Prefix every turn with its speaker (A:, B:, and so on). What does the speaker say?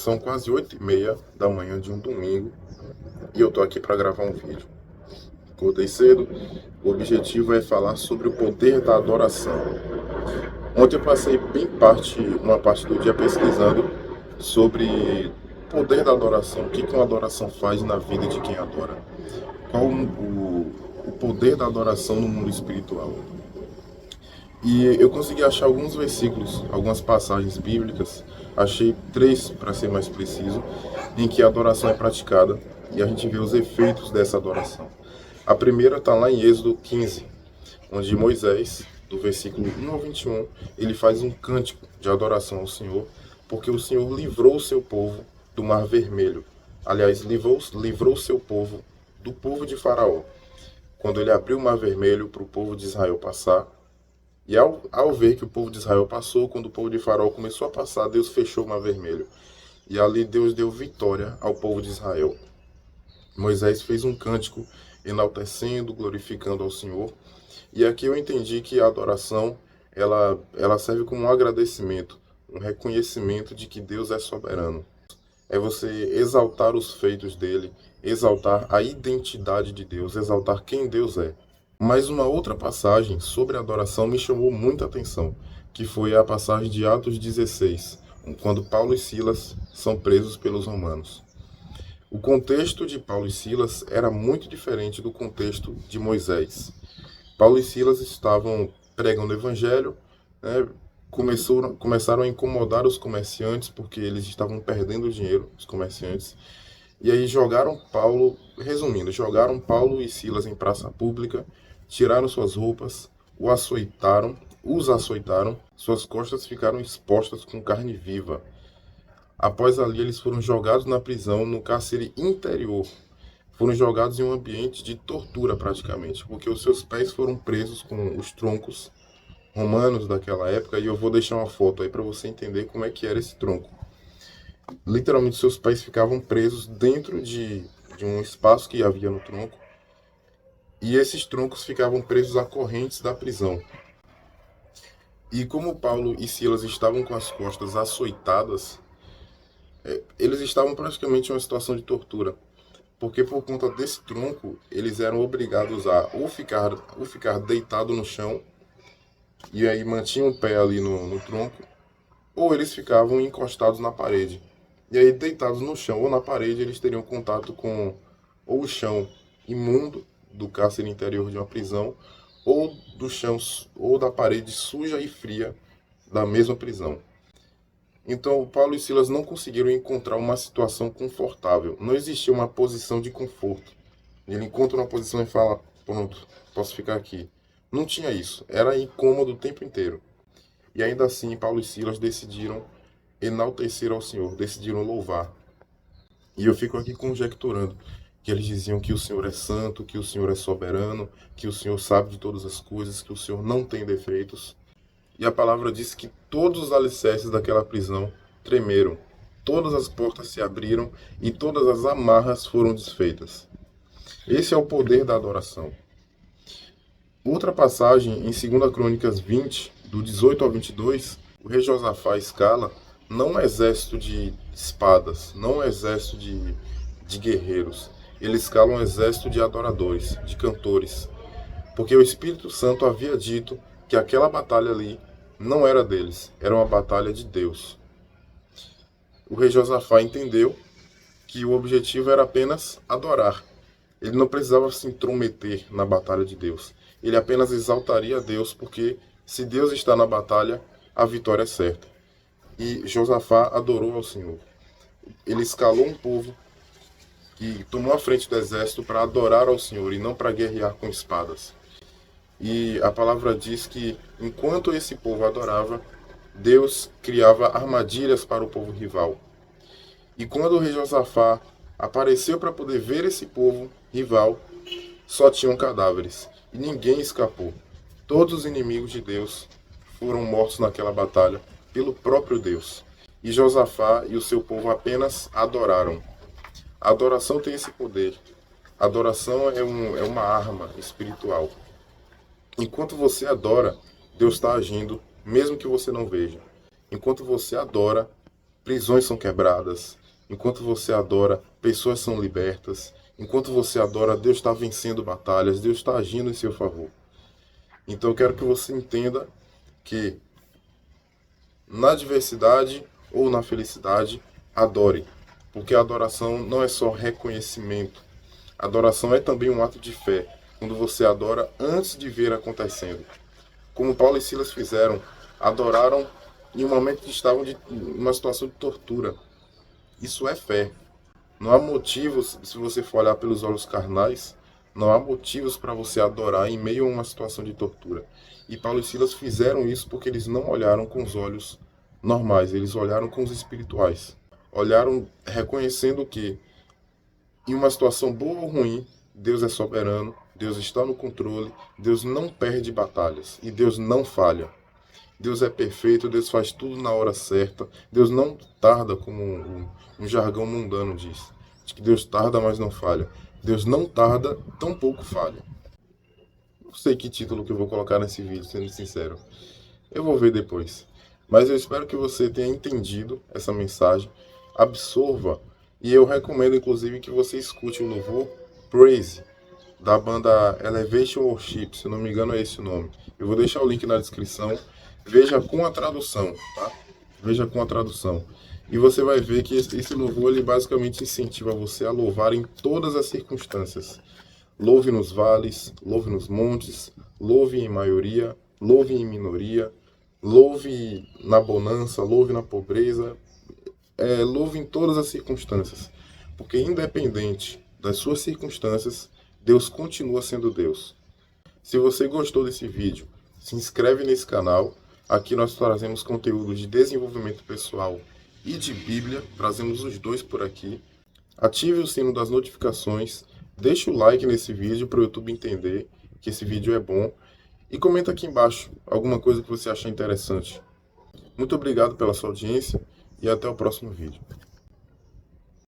A: São quase 8h30 da manhã de um domingo e eu tô aqui para gravar um vídeo. Acordei cedo, o objetivo é falar sobre o poder da adoração. Ontem eu passei uma parte do dia pesquisando sobre o poder da adoração, o que uma adoração faz na vida de quem adora. Qual o poder da adoração no mundo espiritual. E eu consegui achar alguns versículos, algumas passagens bíblicas, achei 3 para ser mais preciso, em que a adoração é praticada e a gente vê os efeitos dessa adoração. A primeira está lá em Êxodo 15, onde Moisés, do versículo 1 ao 21, ele faz um cântico de adoração ao Senhor, porque o Senhor livrou o seu povo do Mar Vermelho. Aliás, livrou o seu povo do povo de Faraó, quando ele abriu o Mar Vermelho para o povo de Israel passar. E ao ver que o povo de Israel passou, quando o povo de Faraó começou a passar, Deus fechou o Mar Vermelho. E ali Deus deu vitória ao povo de Israel. Moisés fez um cântico enaltecendo, glorificando ao Senhor. E aqui eu entendi que a adoração, ela serve como um agradecimento, um reconhecimento de que Deus é soberano. É você exaltar os feitos dele, exaltar a identidade de Deus, exaltar quem Deus é. Mas uma outra passagem sobre adoração me chamou muita atenção, que foi a passagem de Atos 16, quando Paulo e Silas são presos pelos romanos. O contexto de Paulo e Silas era muito diferente do contexto de Moisés. Paulo e Silas estavam pregando o evangelho, né, começaram a incomodar os comerciantes, porque eles estavam perdendo dinheiro, os comerciantes. E aí jogaram Paulo e Silas em praça pública, tiraram suas roupas, os açoitaram, suas costas ficaram expostas com carne viva. Após ali, eles foram jogados na prisão, no cárcere interior. Foram jogados em um ambiente de tortura praticamente, porque os seus pés foram presos com os troncos romanos daquela época, e eu vou deixar uma foto aí para você entender como é que era esse tronco. Literalmente, seus pés ficavam presos dentro de um espaço que havia no tronco, e esses troncos ficavam presos a correntes da prisão. E como Paulo e Silas estavam com as costas açoitadas, eles estavam praticamente em uma situação de tortura, porque por conta desse tronco, eles eram obrigados a ou ficar deitado no chão, e aí mantinham o pé ali no tronco, ou eles ficavam encostados na parede. E aí, deitados no chão ou na parede, eles teriam contato com ou o chão imundo do cárcere interior de uma prisão, ou do chão ou da parede suja e fria da mesma prisão. Então, Paulo e Silas não conseguiram encontrar uma situação confortável. Não existia uma posição de conforto. Ele encontra uma posição e fala: pronto, posso ficar aqui. Não tinha isso. Era incômodo o tempo inteiro. E ainda assim, Paulo e Silas decidiram enaltecer ao Senhor, decidiram louvar. E eu fico aqui conjecturando que eles diziam que o Senhor é santo, que o Senhor é soberano, que o Senhor sabe de todas as coisas, que o Senhor não tem defeitos. E a palavra diz que todos os alicerces daquela prisão tremeram, todas as portas se abriram e todas as amarras foram desfeitas. Esse é o poder da adoração. Outra passagem, em 2 Crônicas 20, do 18 ao 22, o rei Josafá escala não um exército de espadas, não um exército de guerreiros. Ele escala um exército de adoradores, de cantores. Porque o Espírito Santo havia dito que aquela batalha ali não era deles, era uma batalha de Deus. O rei Josafá entendeu que o objetivo era apenas adorar. Ele não precisava se intrometer na batalha de Deus. Ele apenas exaltaria a Deus, porque se Deus está na batalha, a vitória é certa. E Josafá adorou ao Senhor. Ele escalou um povo e tomou a frente do exército para adorar ao Senhor e não para guerrear com espadas. E a palavra diz que enquanto esse povo adorava, Deus criava armadilhas para o povo rival. E quando o rei Josafá apareceu para poder ver esse povo rival, só tinham cadáveres e ninguém escapou. Todos os inimigos de Deus foram mortos naquela batalha pelo próprio Deus. E Josafá e o seu povo apenas adoraram. A adoração tem esse poder. A adoração é uma arma espiritual. Enquanto você adora, Deus está agindo, mesmo que você não veja. Enquanto você adora, prisões são quebradas. Enquanto você adora, pessoas são libertas. Enquanto você adora, Deus está vencendo batalhas, Deus está agindo em seu favor. Então eu quero que você entenda que na adversidade ou na felicidade, adore. Porque a adoração não é só reconhecimento. A adoração é também um ato de fé, quando você adora antes de ver acontecendo. Como Paulo e Silas fizeram, adoraram em um momento que estavam em uma situação de tortura. Isso é fé. Não há motivos, se você for olhar pelos olhos carnais, não há motivos para você adorar em meio a uma situação de tortura. E Paulo e Silas fizeram isso porque eles não olharam com os olhos normais, eles olharam com os espirituais. Olharam reconhecendo que em uma situação boa ou ruim, Deus é soberano, Deus está no controle, Deus não perde batalhas e Deus não falha. Deus é perfeito, Deus faz tudo na hora certa, Deus não tarda, como um jargão mundano diz. De que Deus tarda, mas não falha. Deus não tarda, tampouco falha. Não sei que título que eu vou colocar nesse vídeo, sendo sincero. Eu vou ver depois. Mas eu espero que você tenha entendido essa mensagem, absorva, e eu recomendo inclusive que você escute o louvor Praise, da banda Elevation Worship, se não me engano é esse o nome. Eu vou deixar o link na descrição. Veja com a tradução, tá? Veja com a tradução. E você vai ver que esse louvor ele basicamente incentiva você a louvar em todas as circunstâncias. Louve nos vales, louve nos montes, louve em maioria, louve em minoria, louve na bonança, louve na pobreza, louve em todas as circunstâncias. Porque independente das suas circunstâncias, Deus continua sendo Deus. Se você gostou desse vídeo, se inscreve nesse canal. Aqui nós trazemos conteúdo de desenvolvimento pessoal e de Bíblia, trazemos os dois por aqui. Ative o sino das notificações, deixe o like nesse vídeo para o YouTube entender que esse vídeo é bom e comenta aqui embaixo alguma coisa que você achar interessante. Muito obrigado pela sua audiência e até o próximo vídeo.